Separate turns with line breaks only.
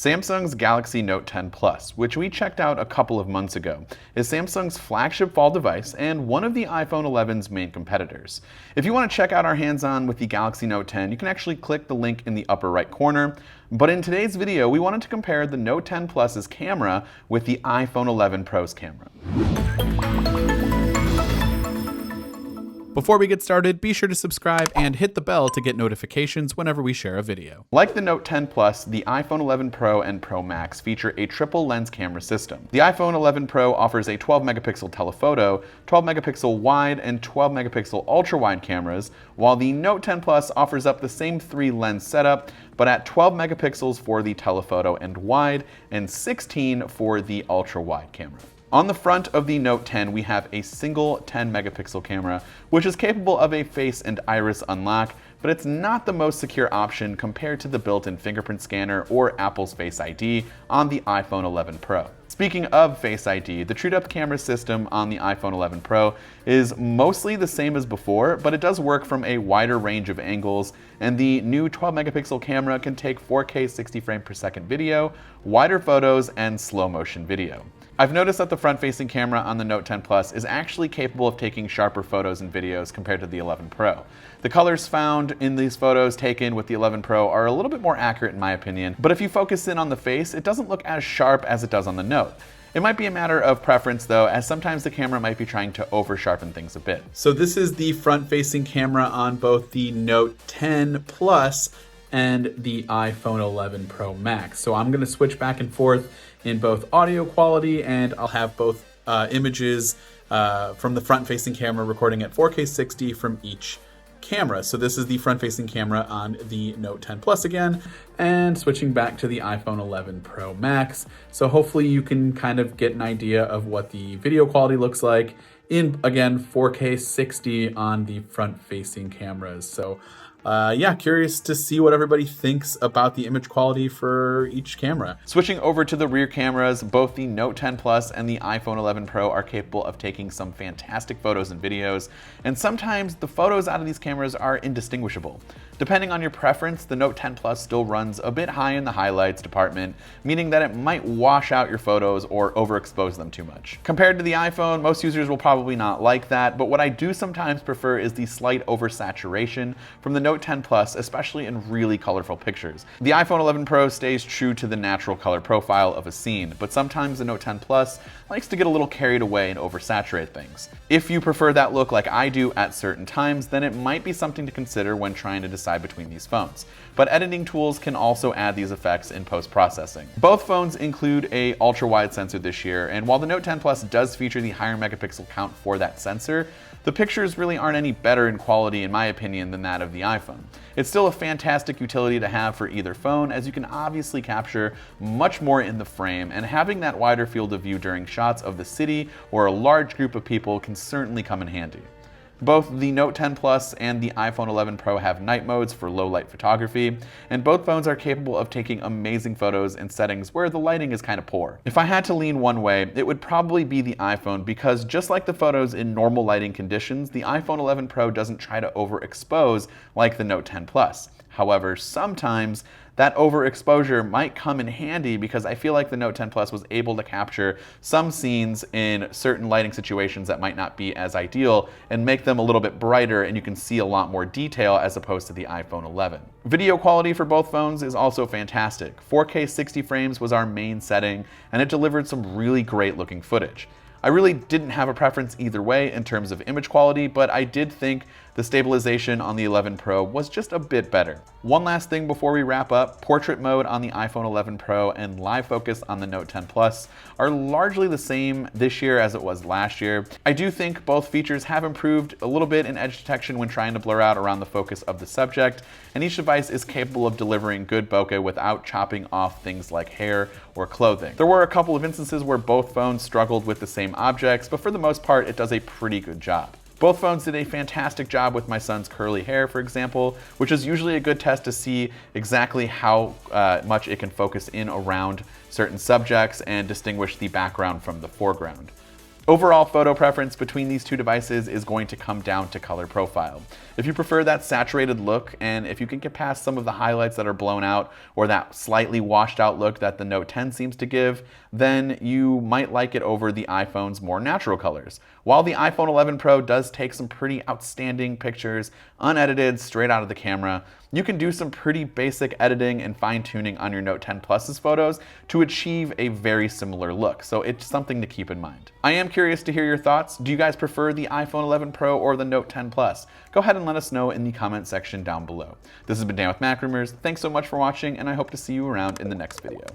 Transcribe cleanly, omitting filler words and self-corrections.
Samsung's Galaxy Note 10 Plus, which we checked out a couple of months ago, is Samsung's flagship fall device and one of the iPhone 11's main competitors. If you want to check out our hands-on with the Galaxy Note 10, you can actually click the link in the upper right corner. But in today's video, we wanted to compare the Note 10 Plus's camera with the iPhone 11 Pro's camera.
Before we get started, be sure to subscribe and hit the bell to get notifications whenever we share a video.
Like the Note 10 Plus, the iPhone 11 Pro and Pro Max feature a triple lens camera system. The iPhone 11 Pro offers a 12 megapixel telephoto, 12 megapixel wide, and 12 megapixel ultra wide cameras, while the Note 10 Plus offers up the same three lens setup, but at 12 megapixels for the telephoto and wide, and 16 for the ultra wide camera. On the front of the Note 10, we have a single 10 megapixel camera, which is capable of a face and iris unlock, but it's not the most secure option compared to the built-in fingerprint scanner or Apple's Face ID on the iPhone 11 Pro. Speaking of Face ID, the TrueDepth camera system on the iPhone 11 Pro is mostly the same as before, but it does work from a wider range of angles, and the new 12 megapixel camera can take 4K 60 frame per second video, wider photos, and slow motion video. I've noticed that the front-facing camera on the Note 10 Plus is actually capable of taking sharper photos and videos compared to the 11 Pro. The colors found in these photos taken with the 11 Pro are a little bit more accurate in my opinion, but if you focus in on the face, it doesn't look as sharp as it does on the Note. It might be a matter of preference though, as sometimes the camera might be trying to over-sharpen things a bit.
So this is the front-facing camera on both the Note 10 Plus and the iPhone 11 Pro Max. So I'm gonna switch back and forth in both audio quality, and I'll have both images from the front-facing camera recording at 4K 60 from each camera. So this is the front-facing camera on the Note 10 Plus again, and switching back to the iPhone 11 Pro Max. So hopefully you can kind of get an idea of what the video quality looks like in, again, 4K 60 on the front-facing cameras. So yeah, curious to see what everybody thinks about the image quality for each camera.
Switching over to the rear cameras, both the Note 10 Plus and the iPhone 11 Pro are capable of taking some fantastic photos and videos, and sometimes the photos out of these cameras are indistinguishable. Depending on your preference, the Note 10 Plus still runs a bit high in the highlights department, meaning that it might wash out your photos or overexpose them too much. Compared to the iPhone, most users will probably not like that, but what I do sometimes prefer is the slight oversaturation from the Note 10 Plus, especially in really colorful pictures. The iPhone 11 Pro stays true to the natural color profile of a scene, but sometimes the Note 10 Plus likes to get a little carried away and oversaturate things. If you prefer that look like I do at certain times, then it might be something to consider when trying to decide between these phones. But editing tools can also add these effects in post-processing. Both phones include a ultra-wide sensor this year, and while the Note 10 Plus does feature the higher megapixel count for that sensor, the pictures really aren't any better in quality in my opinion than that of the iPhone. It's still a fantastic utility to have for either phone, as you can obviously capture much more in the frame, and having that wider field of view during shots of the city or a large group of people can certainly come in handy. Both the Note 10 Plus and the iPhone 11 Pro have night modes for low light photography, and both phones are capable of taking amazing photos in settings where the lighting is kind of poor. If I had to lean one way, it would probably be the iPhone, because just like the photos in normal lighting conditions, the iPhone 11 Pro doesn't try to overexpose like the Note 10 Plus. However, sometimes that overexposure might come in handy because I feel like the Note 10 Plus was able to capture some scenes in certain lighting situations that might not be as ideal and make them a little bit brighter, and you can see a lot more detail as opposed to the iPhone 11. Video quality for both phones is also fantastic. 4K 60 frames was our main setting, and it delivered some really great looking footage. I really didn't have a preference either way in terms of image quality, but I did think the stabilization on the 11 Pro was just a bit better. One last thing before we wrap up, portrait mode on the iPhone 11 Pro and live focus on the Note 10 Plus are largely the same this year as it was last year. I do think both features have improved a little bit in edge detection when trying to blur out around the focus of the subject, and each device is capable of delivering good bokeh without chopping off things like hair or clothing. There were a couple of instances where both phones struggled with the same objects, but for the most part, it does a pretty good job. Both phones did a fantastic job with my son's curly hair, for example, which is usually a good test to see exactly how much it can focus in around certain subjects and distinguish the background from the foreground. Overall photo preference between these two devices is going to come down to color profile. If you prefer that saturated look, and if you can get past some of the highlights that are blown out or that slightly washed out look that the Note 10 seems to give, then you might like it over the iPhone's more natural colors. While the iPhone 11 Pro does take some pretty outstanding pictures, unedited, straight out of the camera, you can do some pretty basic editing and fine-tuning on your Note 10 Plus's photos to achieve a very similar look, so it's something to keep in mind. I am curious to hear your thoughts. Do you guys prefer the iPhone 11 Pro or the Note 10 Plus? Go ahead and let us know in the comment section down below. This has been Dan with MacRumors. Thanks so much for watching, and I hope to see you around in the next video.